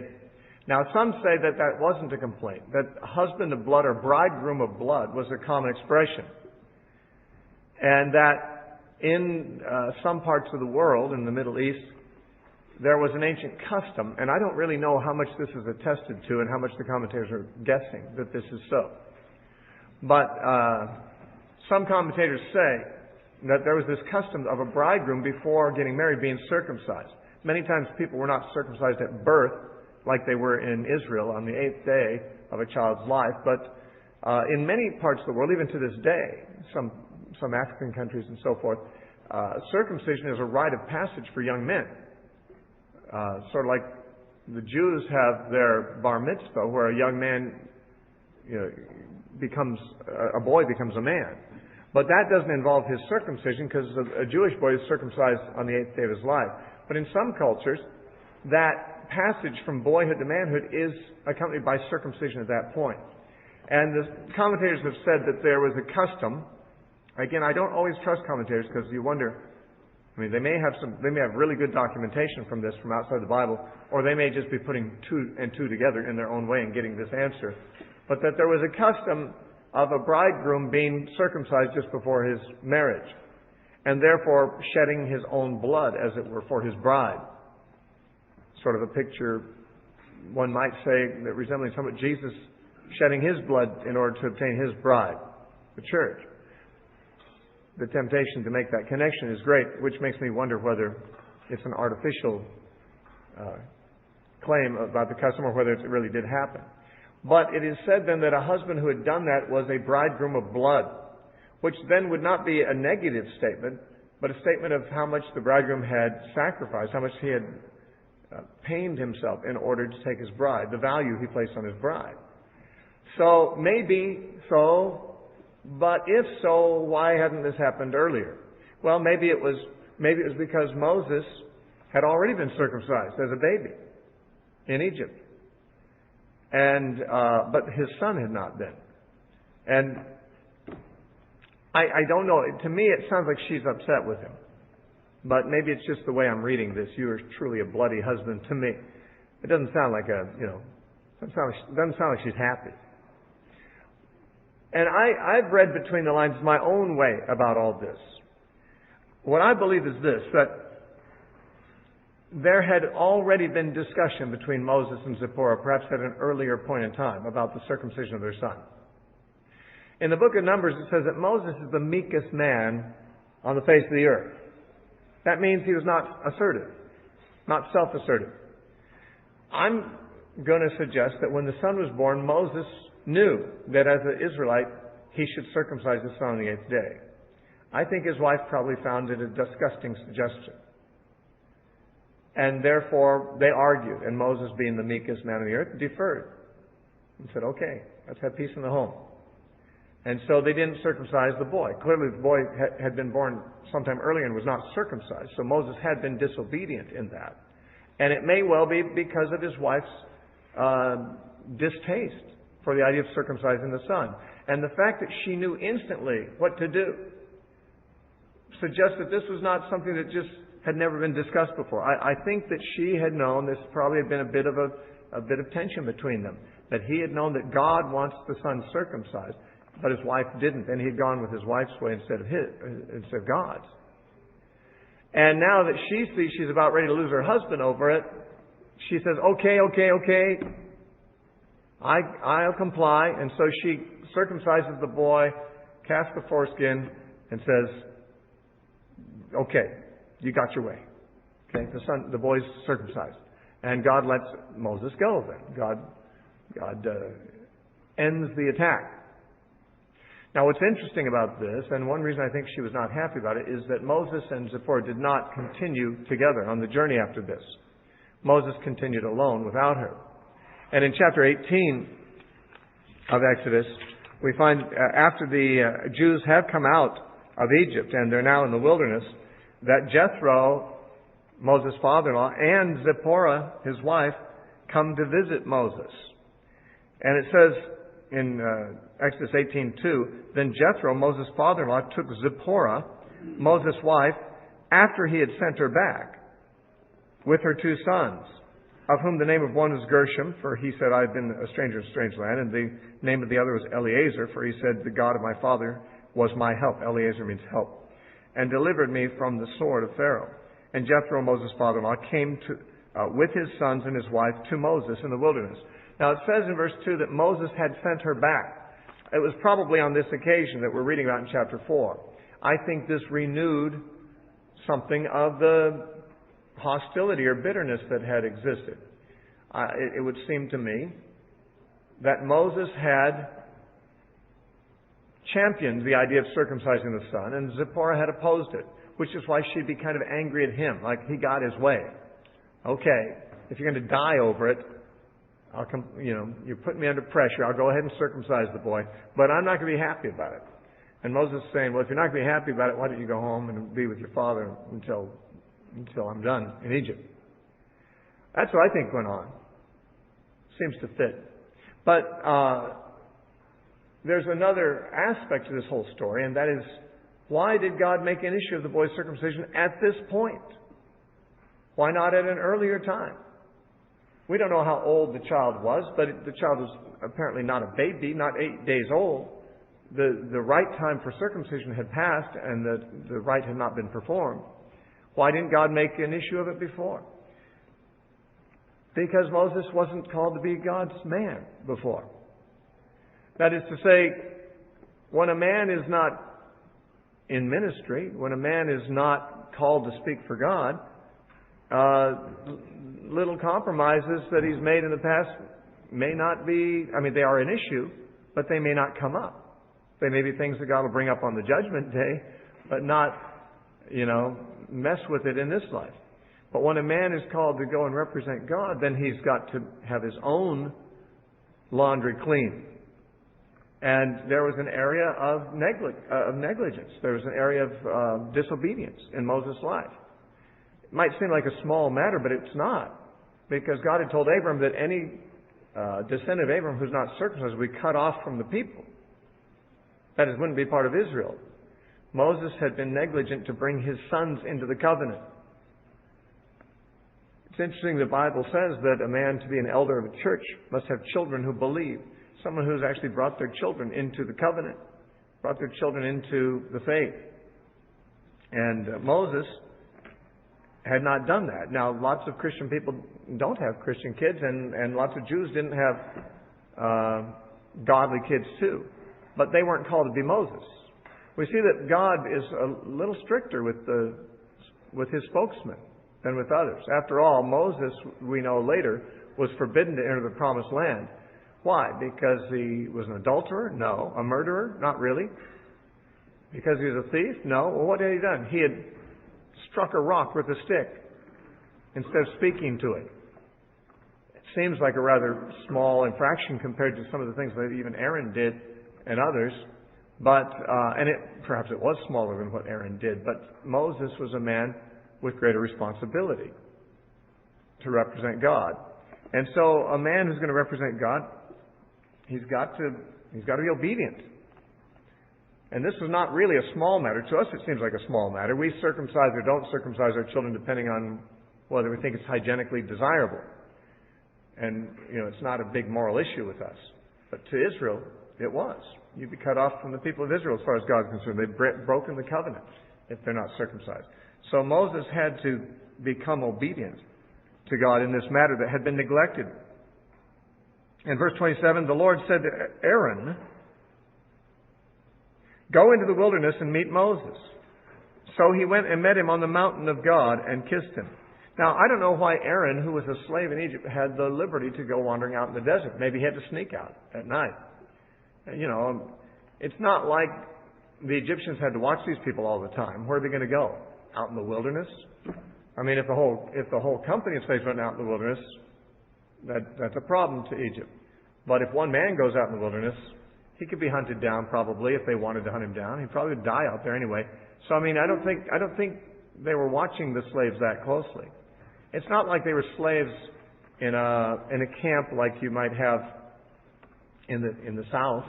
Now, some say that that wasn't a complaint, that husband of blood or bridegroom of blood was a common expression. And that in some parts of the world, in the Middle East, there was an ancient custom, and I don't really know how much this is attested to and how much the commentators are guessing that this is so. But some commentators say that there was this custom of a bridegroom before getting married being circumcised. Many times people were not circumcised at birth like they were in Israel on the 8th day of a child's life, but in many parts of the world, even to this day, some African countries and so forth, circumcision is a rite of passage for young men. Sort of like the Jews have their bar mitzvah, where a young man a boy becomes a man. But that doesn't involve his circumcision, because a Jewish boy is circumcised on the 8th day of his life. But in some cultures, that passage from boyhood to manhood is accompanied by circumcision at that point. And the commentators have said that there was a custom. Again, I don't always trust commentators, because you wonder, they may have really good documentation from this from outside the Bible, or they may just be putting two and two together in their own way and getting this answer. But that there was a custom of a bridegroom being circumcised just before his marriage, and therefore shedding his own blood, as it were, for his bride. Sort of a picture, one might say, that resembling somewhat Jesus shedding his blood in order to obtain his bride, the church. The temptation to make that connection is great, which makes me wonder whether it's an artificial claim about the custom, or whether it really did happen. But it is said then that a husband who had done that was a bridegroom of blood, which then would not be a negative statement, but a statement of how much the bridegroom had sacrificed, how much he had pained himself in order to take his bride, the value he placed on his bride. So, maybe so, but if so, why hadn't this happened earlier? Well, maybe it was because Moses had already been circumcised as a baby in Egypt. And but his son had not been. And I don't know. To me, it sounds like she's upset with him. But maybe it's just the way I'm reading this. You are truly a bloody husband to me. It doesn't sound like doesn't sound like she's happy. And I've read between the lines my own way about all this. What I believe is this, that there had already been discussion between Moses and Zipporah, perhaps at an earlier point in time, about the circumcision of their son. In the book of Numbers, it says that Moses is the meekest man on the face of the earth. That means he was not assertive, not self-assertive. I'm going to suggest that when the son was born, Moses knew that as an Israelite, he should circumcise his son on the 8th day. I think his wife probably found it a disgusting suggestion. And therefore, they argued, and Moses, being the meekest man on the earth, deferred and said, okay, let's have peace in the home. And so they didn't circumcise the boy. Clearly, the boy had been born sometime earlier and was not circumcised. So Moses had been disobedient in that. And it may well be because of his wife's distaste for the idea of circumcising the son. And the fact that she knew instantly what to do suggests that this was not something that just had never been discussed before. I think that she had known this probably had been a bit of tension between them. That he had known that God wants the son circumcised, but his wife didn't, and he had gone with his wife's way instead of God's. And now that she sees she's about ready to lose her husband over it, she says, okay, I'll comply. And so she circumcises the boy, casts the foreskin, and says, okay, you got your way. Okay, the boy's circumcised. And God lets Moses go then. God ends the attack. Now, what's interesting about this, and one reason I think she was not happy about it, is that Moses and Zipporah did not continue together on the journey after this. Moses continued alone without her. And in chapter 18 of Exodus, we find after the Jews have come out of Egypt and they're now in the wilderness, that Jethro, Moses' father-in-law, and Zipporah, his wife, come to visit Moses. And it says in Exodus 18:2, then Jethro, Moses' father-in-law, took Zipporah, Moses' wife, after he had sent her back, with her 2 sons, of whom the name of one was Gershom, for he said, I have been a stranger in a strange land, and the name of the other was Eleazar, for he said, the God of my father was my help. Eleazar means help. And delivered me from the sword of Pharaoh. And Jethro, Moses' father-in-law, came with his sons and his wife to Moses in the wilderness. Now it says in verse 2 that Moses had sent her back. It was probably on this occasion that we're reading about in chapter 4. I think this renewed something of the hostility or bitterness that had existed. It would seem to me that Moses had championed the idea of circumcising the son, and Zipporah had opposed it, which is why she'd be kind of angry at him, like he got his way. Okay, if you're going to die over it, you're putting me under pressure. I'll go ahead and circumcise the boy, but I'm not going to be happy about it. And Moses is saying, well, if you're not going to be happy about it, why don't you go home and be with your father until I'm done in Egypt? That's what I think went on. Seems to fit. But there's another aspect to this whole story, and that is, why did God make an issue of the boy's circumcision at this point? Why not at an earlier time? We don't know how old the child was, but the child was apparently not a baby, not 8 days old. The right time for circumcision had passed, and the rite had not been performed. Why didn't God make an issue of it before? Because Moses wasn't called to be God's man before. That is to say, when a man is not in ministry, when a man is not called to speak for God, little compromises that he's made in the past may not be, they are an issue, but they may not come up. They may be things that God will bring up on the judgment day, but not, mess with it in this life. But when a man is called to go and represent God, then he's got to have his own laundry clean. And there was an area of negligence. There was an area of disobedience in Moses' life. It might seem like a small matter, but it's not. Because God had told Abram that any descendant of Abram who's not circumcised will be cut off from the people. That is, wouldn't be part of Israel. Moses had been negligent to bring his sons into the covenant. It's interesting, the Bible says that a man, to be an elder of a church, must have children who believe. Someone who's actually brought their children into the covenant, brought their children into the faith. And Moses had not done that. Now, lots of Christian people don't have Christian kids, and lots of Jews didn't have godly kids too. But they weren't called to be Moses. We see that God is a little stricter with his spokesman than with others. After all, Moses, we know later, was forbidden to enter the promised land. Why? Because he was an adulterer? No. A murderer? Not really. Because he was a thief? No. Well, what had he done? He had struck a rock with a stick instead of speaking to it. It seems like a rather small infraction compared to some of the things that even Aaron did and others. But perhaps it was smaller than what Aaron did. But Moses was a man with greater responsibility to represent God. And so a man who's going to represent God, he's got to be obedient. And this is not really a small matter. To us it seems like a small matter. We circumcise or don't circumcise our children depending on whether we think it's hygienically desirable. And, it's not a big moral issue with us. But to Israel, it was. You'd be cut off from the people of Israel as far as God is concerned. They've broken the covenant if they're not circumcised. So Moses had to become obedient to God in this matter that had been neglected. In verse 27, the Lord said to Aaron, "Go into the wilderness and meet Moses." So he went and met him on the mountain of God and kissed him. Now, I don't know why Aaron, who was a slave in Egypt, had the liberty to go wandering out in the desert. Maybe he had to sneak out at night. It's not like the Egyptians had to watch these people all the time. Where are they going to go? Out in the wilderness? I mean, if the whole company of slaves went out in the wilderness, that's a problem to Egypt. But if one man goes out in the wilderness, he could be hunted down probably if they wanted to hunt him down. He'd probably die out there anyway. So I don't think they were watching the slaves that closely. It's not like they were slaves in a camp like you might have in the South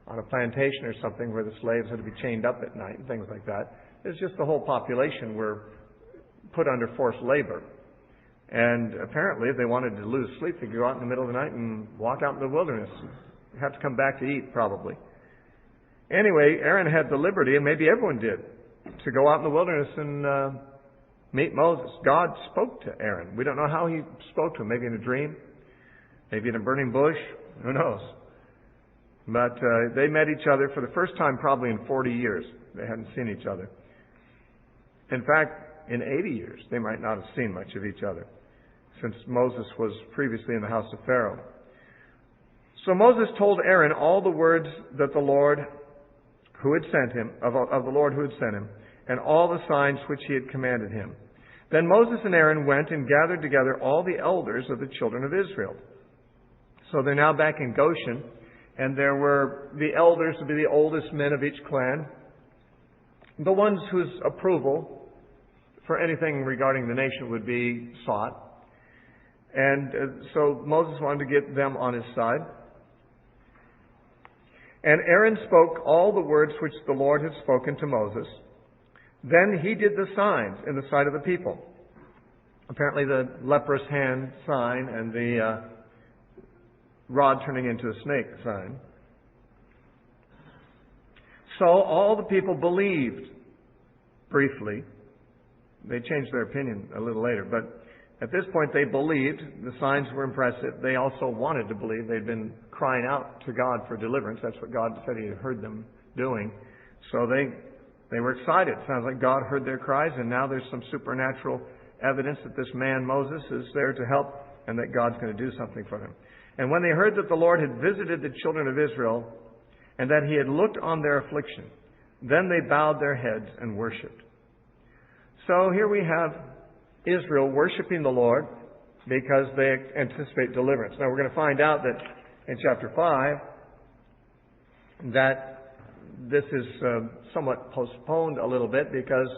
on a plantation or something where the slaves had to be chained up at night and things like that. It's just the whole population were put under forced labor. And apparently, if they wanted to lose sleep, they could go out in the middle of the night and walk out in the wilderness. You'd have to come back to eat, probably. Anyway, Aaron had the liberty, and maybe everyone did, to go out in the wilderness and meet Moses. God spoke to Aaron. We don't know how he spoke to him. Maybe in a dream. Maybe in a burning bush. Who knows? But they met each other for the first time probably in 40 years. They hadn't seen each other. In fact, in 80 years, they might not have seen much of each other, since Moses was previously in the house of Pharaoh. So Moses told Aaron all the words that the Lord who had sent him, of the Lord who had sent him, and all the signs which he had commanded him. Then Moses and Aaron went and gathered together all the elders of the children of Israel. So they're now back in Goshen, and there were the elders to be the oldest men of each clan, the ones whose approval for anything regarding the nation would be sought. And so Moses wanted to get them on his side. And Aaron spoke all the words which the Lord had spoken to Moses. Then he did the signs in the sight of the people. Apparently the leprous hand sign and the rod turning into a snake sign. So all the people believed briefly. They changed their opinion a little later, but at this point they believed. The signs were impressive. They also wanted to believe. They'd been crying out to God for deliverance. That's what God said He had heard them doing. So they were excited. Sounds like God heard their cries, and now there's some supernatural evidence that this man Moses is there to help and that God's going to do something for them. And when they heard that the Lord had visited the children of Israel and that He had looked on their affliction, then they bowed their heads and worshipped. So here we have Israel worshiping the Lord because they anticipate deliverance. Now we're going to find out that in chapter 5 that this is somewhat postponed a little bit because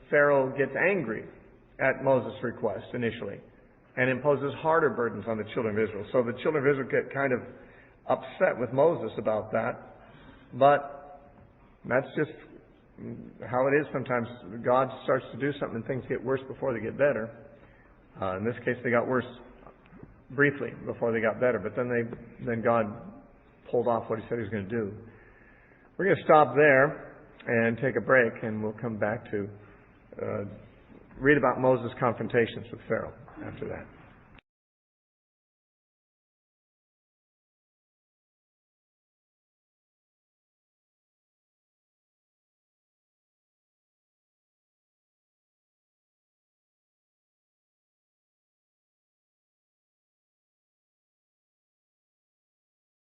Pharaoh gets angry at Moses' request initially and imposes harder burdens on the children of Israel. So the children of Israel get kind of upset with Moses about that. But that's just how it is sometimes. God starts to do something and things get worse before they get better. In this case, they got worse briefly before they got better. But then God pulled off what He said He was going to do. We're going to stop there and take a break, and we'll come back to read about Moses' confrontations with Pharaoh after that.